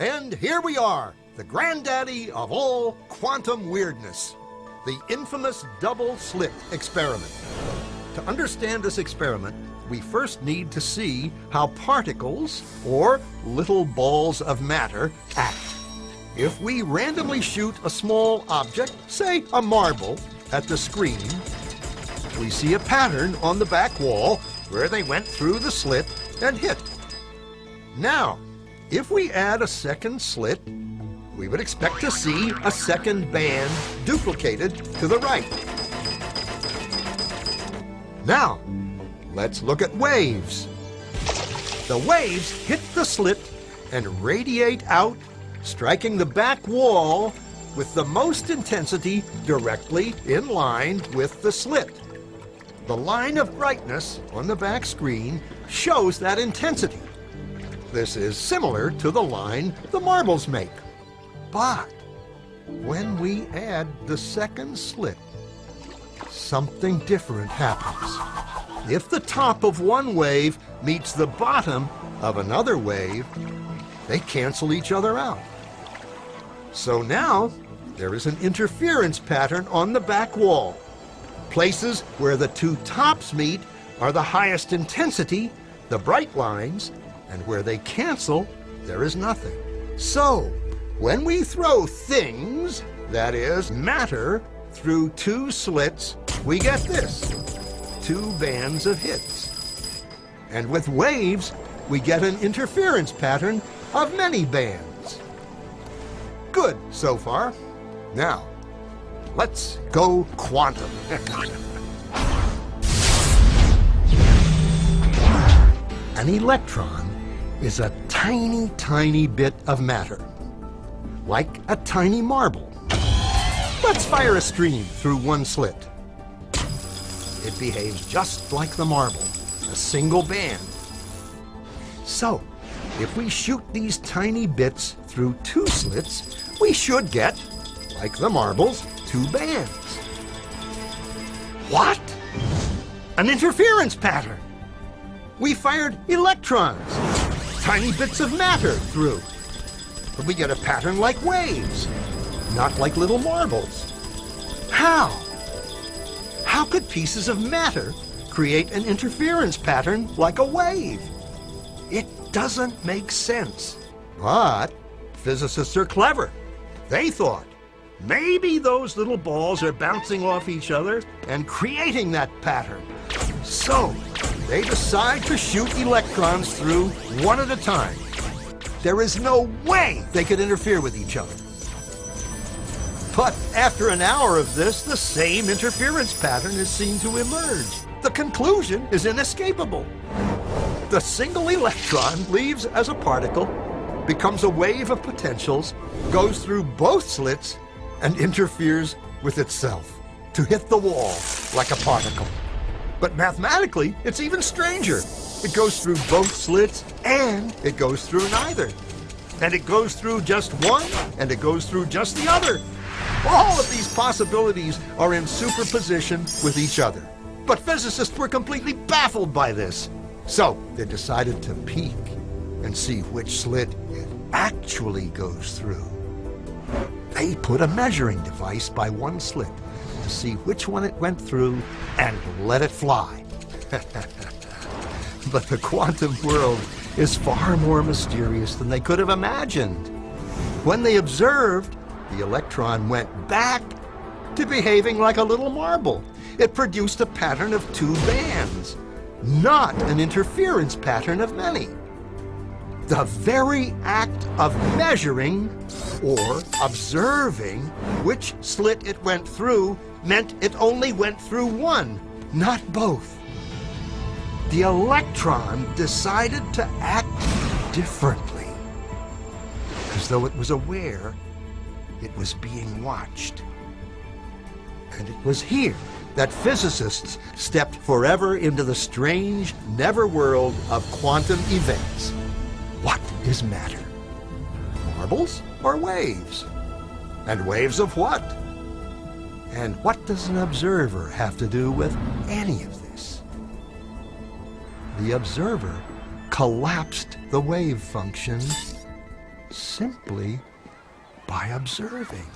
And here we are, the granddaddy of all quantum weirdness, the infamous double-slit experiment. To understand this experiment, we first need to see how particles, or little balls of matter, act. If we randomly shoot a small object, say a marble, at the screen, we see a pattern on the back wall where they went through the slit and hit. Now, if we add a second slit, we would expect to see a second band duplicated to the right. Now, let's look at waves. The waves hit the slit and radiate out, striking the back wall with the most intensity directly in line with the slit. The line of brightness on the back screen shows that intensity. This is similar to the line the marbles make. But when we add the second slit, something different happens. If the top of one wave meets the bottom of another wave, they cancel each other out. So now there is an interference pattern on the back wall. Places where the two tops meet are the highest intensity, the bright lines, and where they cancel, there is nothing. So, when we throw things, that is, matter, through two slits, we get this, two bands of hits. And with waves, we get an interference pattern of many bands. Good so far. Now, let's go quantum. An electron is a tiny, tiny bit of matter, like a tiny marble. Let's fire a stream through one slit. It behaves just like the marble, a single band. So, if we shoot these tiny bits through two slits, we should get, like the marbles, two bands. What? An interference pattern. We fired electrons, tiny bits of matter through. But we get a pattern like waves, not like little marbles. How? How could pieces of matter create an interference pattern like a wave? It doesn't make sense. But physicists are clever. They thought, maybe those little balls are bouncing off each other and creating that pattern. So, they decide to shoot electrons through one at a time. There is no way they could interfere with each other. But after an hour of this, the same interference pattern is seen to emerge. The conclusion is inescapable. The single electron leaves as a particle, becomes a wave of potentials, goes through both slits, and interferes with itself to hit the wall like a particle. But mathematically, it's even stranger. It goes through both slits, and it goes through neither. And it goes through just one, and it goes through just the other. All of these possibilities are in superposition with each other. But physicists were completely baffled by this. So they decided to peek and see which slit it actually goes through. They put a measuring device by one slit to see which one it went through and let it fly. But the quantum world is far more mysterious than they could have imagined. When they observed, the electron went back to behaving like a little marble. It produced a pattern of two bands, not an interference pattern of many. The very act of measuring or observing which slit it went through meant it only went through one, not both. The electron decided to act differently, as though it was aware it was being watched. And it was here that physicists stepped forever into the strange, never-world of quantum events. What is matter? Marbles or waves? And waves of what? And what does an observer have to do with any of this? The observer collapsed the wave function simply by observing.